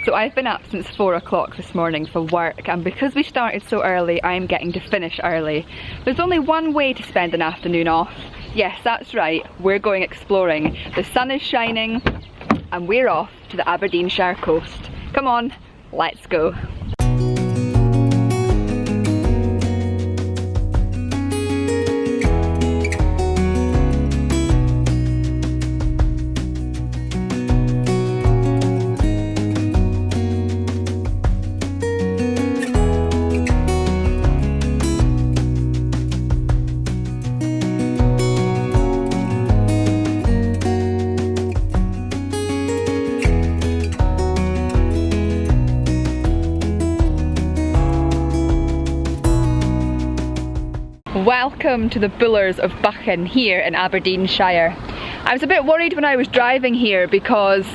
So I've been up since 4 o'clock this morning for work, and because we started so early, I'm getting to finish early. There's only one way to spend an afternoon off. Yes, that's right, we're going exploring. The sun is shining and we're off to the Aberdeenshire coast. Come on, let's go. Welcome to the Bullers of Buchan here in Aberdeenshire. I was a bit worried when I was driving here because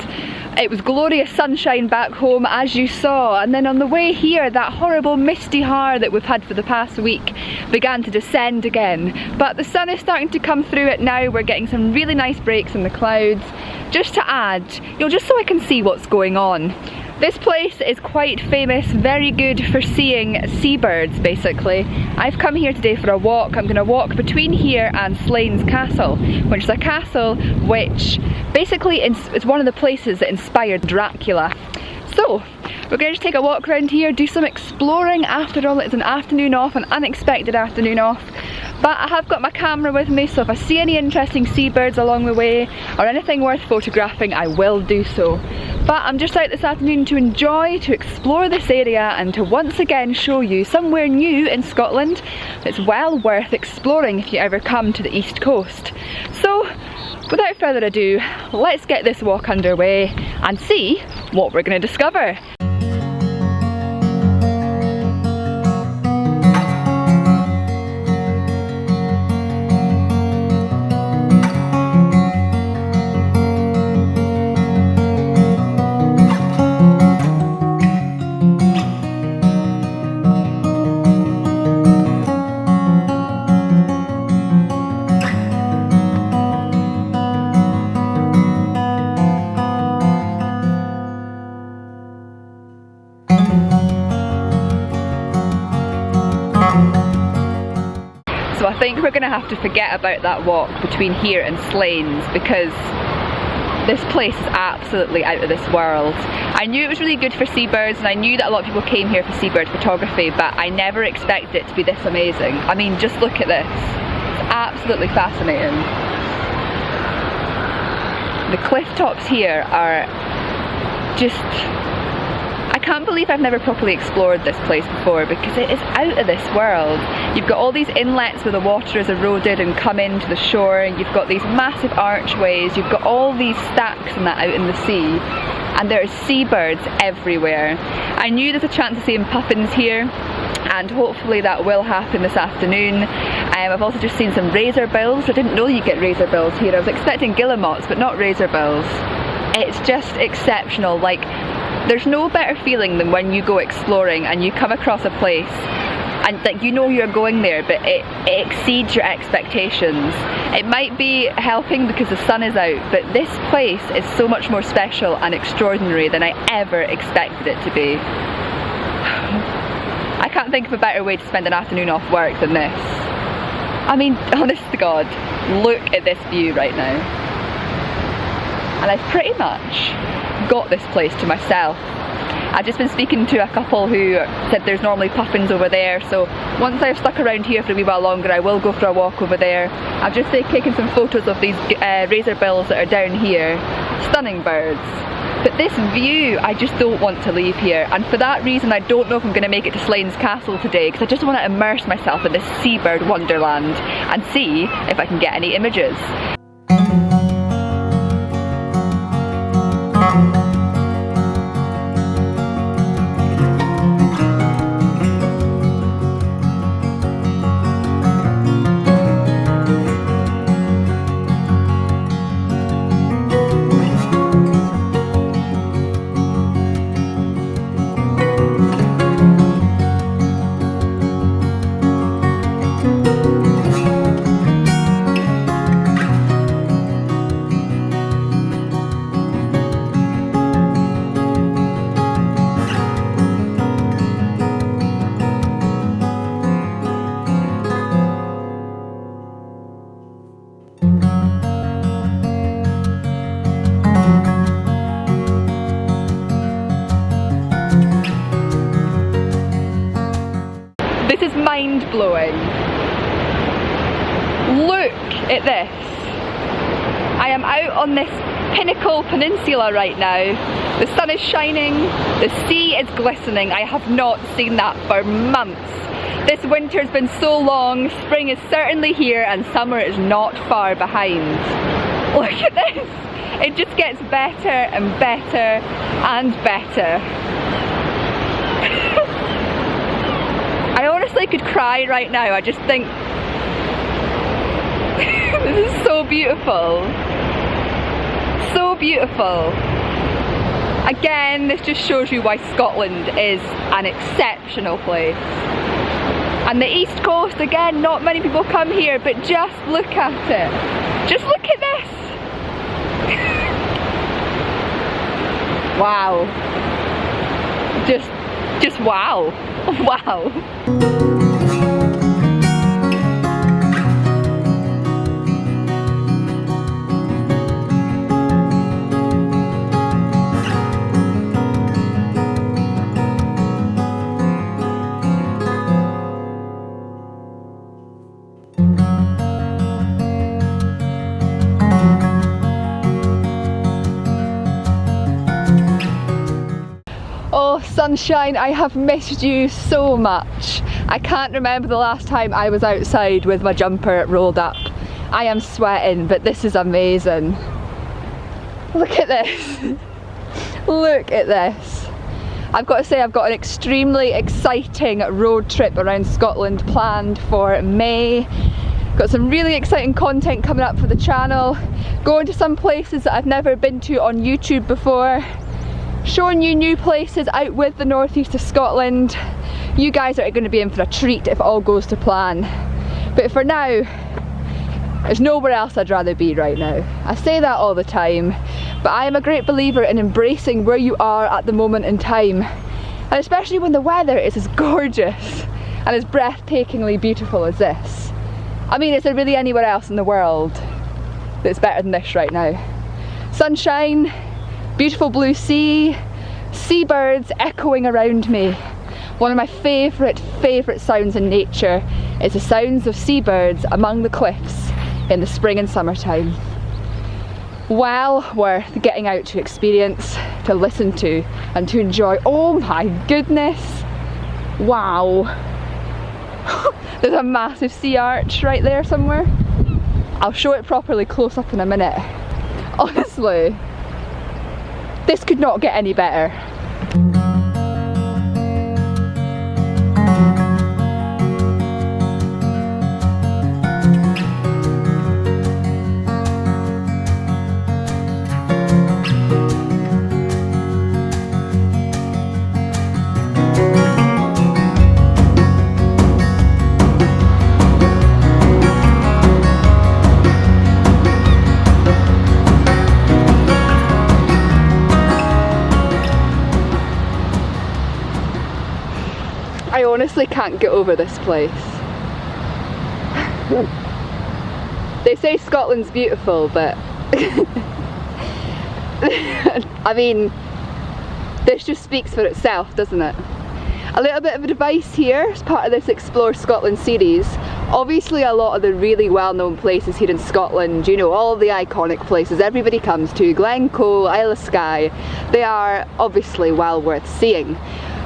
it was glorious sunshine back home, as you saw, and then on the way here that horrible misty hour that we've had for the past week began to descend again. But the sun is starting to come through it now. We're getting some really nice breaks in the clouds. Just to add, just so I can see what's going on. This place is quite famous, very good for seeing seabirds basically. I've come here today for a walk. I'm going to walk between here and Slains Castle, which is a castle which basically is one of the places that inspired Dracula. So, we're going to just take a walk around here, do some exploring. After all, it's an afternoon off, an unexpected afternoon off. But I have got my camera with me, so if I see any interesting seabirds along the way or anything worth photographing, I will do so. But I'm just out this afternoon to enjoy, to explore this area and to once again show you somewhere new in Scotland that's well worth exploring if you ever come to the East Coast. So, without further ado, let's get this walk underway and see what we're going to discover. So I think we're going to have to forget about that walk between here and Slains because this place is absolutely out of this world. I knew it was really good for seabirds and I knew that a lot of people came here for seabird photography, but I never expected it to be this amazing. I mean, just look at this. It's absolutely fascinating. The cliff tops here are just... I can't believe I've never properly explored this place before because it is out of this world. You've got all these inlets where the water is eroded and come into the shore. You've got these massive archways. You've got all these stacks and that out in the sea. And there are seabirds everywhere. I knew there's a chance of seeing puffins here, and hopefully that will happen this afternoon. I've also just seen some razorbills. I didn't know you get razorbills here. I was expecting guillemots, but not razorbills. It's just exceptional. Like, there's no better feeling than when you go exploring and you come across a place and like you know you're going there, but it exceeds your expectations. It might be helping because the sun is out, but this place is so much more special and extraordinary than I ever expected it to be. I can't think of a better way to spend an afternoon off work than this. I mean, honest to God, look at this view right now. And I've pretty much got this place to myself. I've just been speaking to a couple who said there's normally puffins over there, so once I've stuck around here for a wee while longer I will go for a walk over there. I've just taken some photos of these razorbills that are down here. Stunning birds. But this view, I just don't want to leave here, and for that reason I don't know if I'm going to make it to Slains Castle today because I just want to immerse myself in this seabird wonderland and see if I can get any images. blowing. Look at this. I am out on this pinnacle peninsula right now. The sun is shining, the sea is glistening. I have not seen that for months. This winter's been so long, spring is certainly here and summer is not far behind. Look at this! It just gets better and better and better. I honestly could cry right now. I just think this is so beautiful. So beautiful. Again, this just shows you why Scotland is an exceptional place. And the East Coast, again, not many people come here, but just look at it. Just look at this. Wow. Just wow. Wow. Oh, sunshine, I have missed you so much. I can't remember the last time I was outside with my jumper rolled up. I am sweating, but this is amazing. Look at this. Look at this. I've got to say, I've got an extremely exciting road trip around Scotland planned for May. Got some really exciting content coming up for the channel. Going to some places that I've never been to on YouTube before. Showing you new places out with the northeast of Scotland. You guys are going to be in for a treat if all goes to plan. But for now, there's nowhere else I'd rather be right now. I say that all the time, but I am a great believer in embracing where you are at the moment in time. And especially when the weather is as gorgeous and as breathtakingly beautiful as this. I mean, is there really anywhere else in the world that's better than this right now? Sunshine, beautiful blue sea, seabirds echoing around me. One of my favourite sounds in nature is the sounds of seabirds among the cliffs in the spring and summertime. Well worth getting out to experience, to listen to and to enjoy. Oh my goodness, wow. There's a massive sea arch right there somewhere. I'll show it properly close up in a minute. Honestly, this could not get any better. I honestly can't get over this place. They say Scotland's beautiful, but I mean, this just speaks for itself, doesn't it? A little bit of advice here as part of this Explore Scotland series. Obviously a lot of the really well-known places here in Scotland, you know, all the iconic places everybody comes to, Glencoe, Isle of Skye, they are obviously well worth seeing.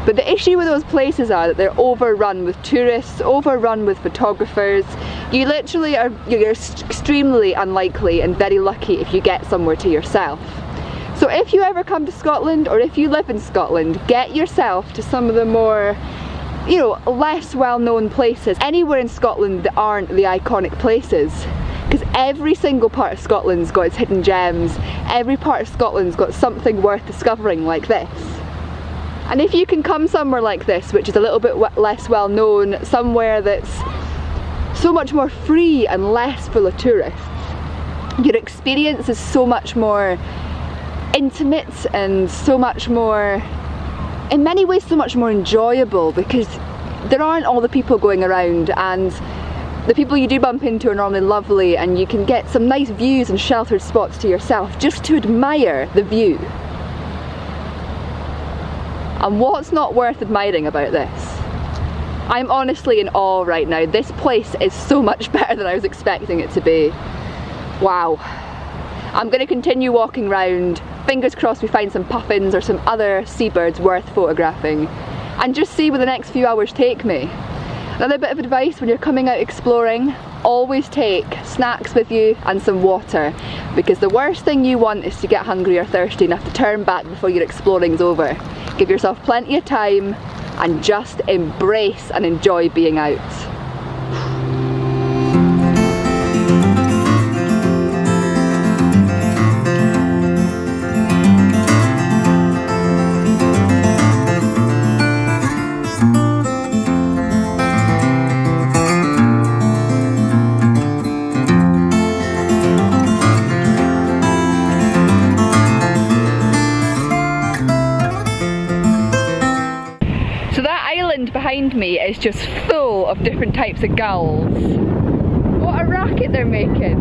But the issue with those places are that they're overrun with tourists, overrun with photographers. You literally are, you're extremely unlikely and very lucky if you get somewhere to yourself. So if you ever come to Scotland, or if you live in Scotland, get yourself to some of the more, you know, less well-known places. Anywhere in Scotland that aren't the iconic places. Because every single part of Scotland's got its hidden gems. Every part of Scotland's got something worth discovering like this. And if you can come somewhere like this, which is a little bit less well known, somewhere that's so much more free and less full of tourists, your experience is so much more intimate and so much more, in many ways so much more enjoyable, because there aren't all the people going around and the people you do bump into are normally lovely, and you can get some nice views and sheltered spots to yourself just to admire the view. And what's not worth admiring about this? I'm honestly in awe right now. This place is so much better than I was expecting it to be. Wow. I'm going to continue walking around, fingers crossed we find some puffins or some other seabirds worth photographing, and just see where the next few hours take me. Another bit of advice when you're coming out exploring, always take snacks with you and some water, because the worst thing you want is to get hungry or thirsty enough to turn back before your exploring's over. Give yourself plenty of time and just embrace and enjoy being out. Behind me is just full of different types of gulls. What a racket they're making.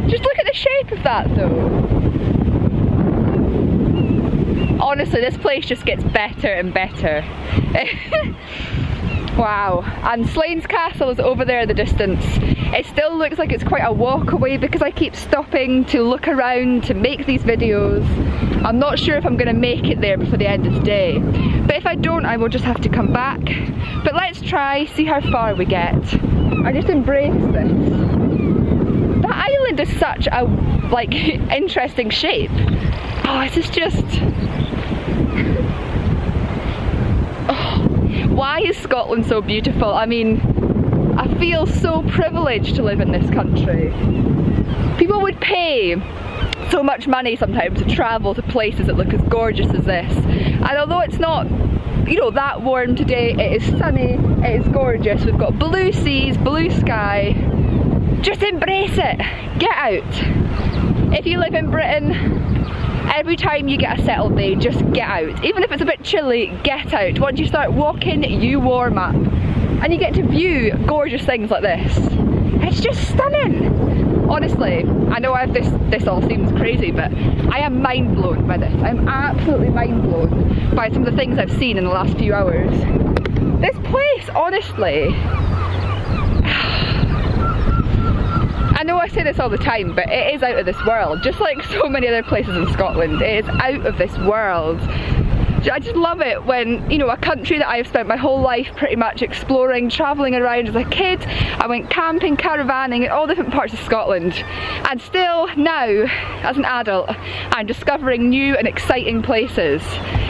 Just look at the shape of that though. Honestly, this place just gets better and better. Wow, and Slains Castle is over there in the distance. It still looks like it's quite a walk away because I keep stopping to look around to make these videos. I'm not sure if I'm going to make it there before the end of the day, but if I don't I will just have to come back. But let's try, see how far we get. I just embrace this. That island is such a interesting shape. Oh, this is just... Why is Scotland so beautiful? I mean, I feel so privileged to live in this country. People would pay so much money sometimes to travel to places that look as gorgeous as this. And although it's not, you know, that warm today, it is sunny, it is gorgeous. We've got blue seas, blue sky. Just embrace it. Get out. If you live in Britain, every time you get a settled day, just get out. Even if it's a bit chilly, get out. Once you start walking, you warm up. And you get to view gorgeous things like this. It's just stunning. Honestly, I know this all seems crazy, but I am mind blown by this. I'm absolutely mind blown by some of the things I've seen in the last few hours. This place, honestly, I know I say this all the time, but it is out of this world. Just like so many other places in Scotland, it is out of this world. I just love it when, you know, a country that I've spent my whole life pretty much exploring, travelling around as a kid. I went camping, caravanning in all different parts of Scotland. And still now, as an adult, I'm discovering new and exciting places.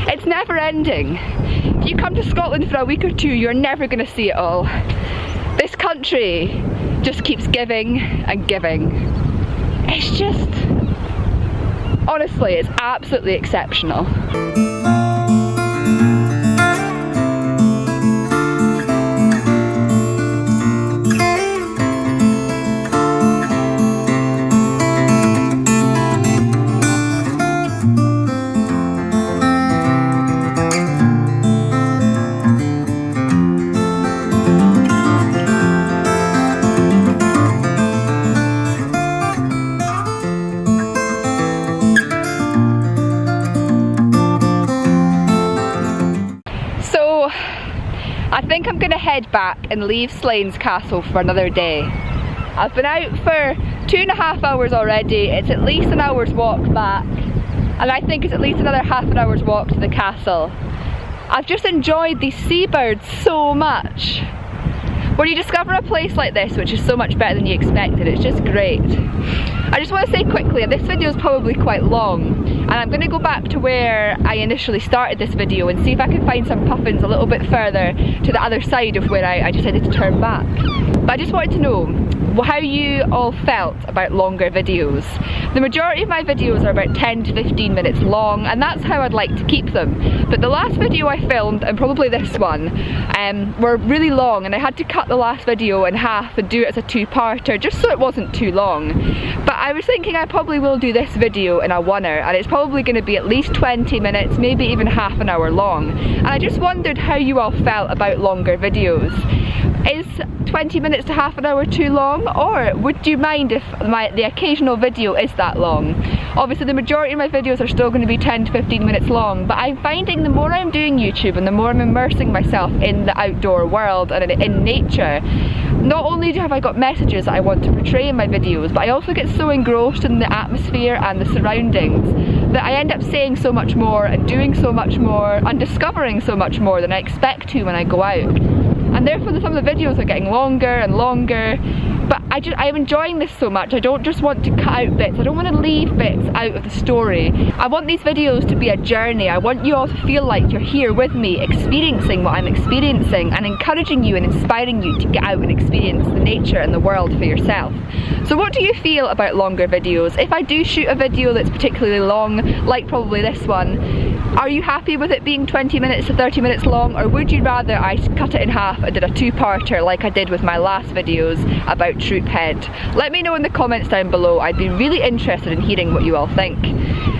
It's never ending. If you come to Scotland for a week or two, you're never going to see it all. This country just keeps giving and giving. It's just, honestly, it's absolutely exceptional. I think I'm going to head back and leave Slains Castle for another day. I've been out for 2.5 hours already. It's at least an hour's walk back, and I think it's at least another half an hour's walk to the castle. I've just enjoyed these seabirds so much. When you discover a place like this, which is so much better than you expected, it's just great. I just want to say quickly, this video is probably quite long, and I'm going to go back to where I initially started this video and see if I can find some puffins a little bit further to the other side of where I decided to turn back. But I just wanted to know how you all felt about longer videos. The majority of my videos are about 10 to 15 minutes long, and that's how I'd like to keep them. But the last video I filmed, and probably this one, were really long, and I had to cut the last video in half and do it as a two-parter just so it wasn't too long. But I was thinking I probably will do this video in a oneer, and it's probably going to be at least 20 minutes, maybe even half an hour long. And I just wondered how you all felt about longer videos. Is 20 minutes to half an hour too long? long, or would you mind if the occasional video is that long? Obviously the majority of my videos are still going to be 10 to 15 minutes long, but I'm finding the more I'm doing YouTube and the more I'm immersing myself in the outdoor world and in nature, not only have I got messages that I want to portray in my videos, but I also get so engrossed in the atmosphere and the surroundings that I end up saying so much more and doing so much more and discovering so much more than I expect to when I go out. And therefore some of the videos are getting longer and longer, but I'm enjoying this so much. I don't just want to cut out bits, I don't want to leave bits out of the story. I want these videos to be a journey. I want you all to feel like you're here with me, experiencing what I'm experiencing and encouraging you and inspiring you to get out and experience the nature and the world for yourself. So what do you feel about longer videos? If I do shoot a video that's particularly long, like probably this one, are you happy with it being 20 minutes to 30 minutes long, or would you rather I cut it in half and did a two-parter like I did with my last videos about Troop Head? Let me know in the comments down below. I'd be really interested in hearing what you all think.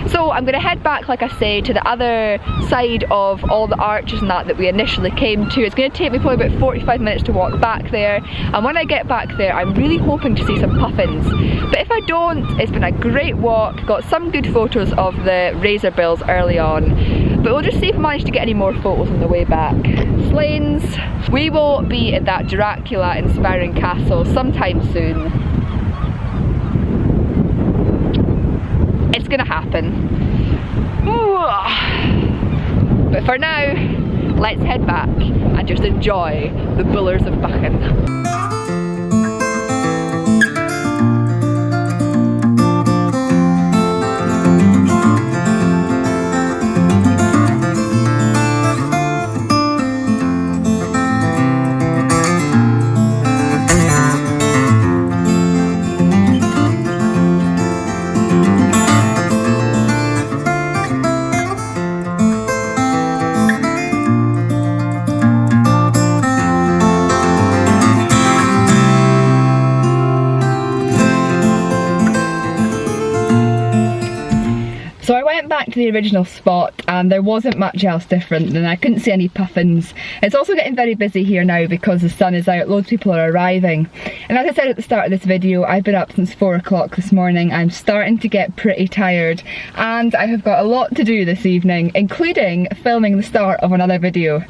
So I'm going to head back, like I say, to the other side of all the arches and that we initially came to. It's going to take me probably about 45 minutes to walk back there, and when I get back there I'm really hoping to see some puffins. But if I don't, it's been a great walk, got some good photos of the razorbills early on, but we'll just see if I manage to get any more photos on the way back. Slains, we will be at that Dracula inspiring castle sometime soon. It's gonna happen. But for now, let's head back and just enjoy the Bullers of Buchan. So I went back to the original spot and there wasn't much else different, and I couldn't see any puffins. It's also getting very busy here now because the sun is out, loads of people are arriving. And as I said at the start of this video, I've been up since 4 o'clock this morning. I'm starting to get pretty tired and I have got a lot to do this evening, including filming the start of another video.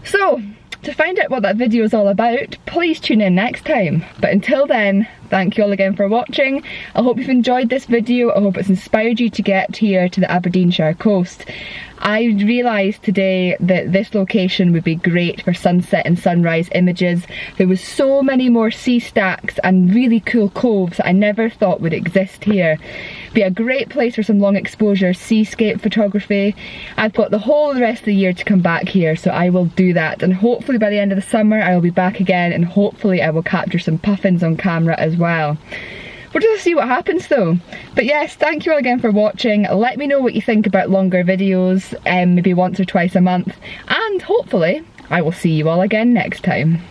So, to find out what that video is all about, please tune in next time. But until then, thank you all again for watching. I hope you've enjoyed this video. I hope it's inspired you to get here to the Aberdeenshire coast. I realised today that this location would be great for sunset and sunrise images. There was so many more sea stacks and really cool coves that I never thought would exist here. Be a great place for some long exposure seascape photography. I've got the whole rest of the year to come back here, so I will do that, and hopefully by the end of the summer I will be back again, and hopefully I will capture some puffins on camera as well. We'll just see what happens though. But yes, thank you all again for watching. Let me know what you think about longer videos, maybe once or twice a month, and hopefully I will see you all again next time.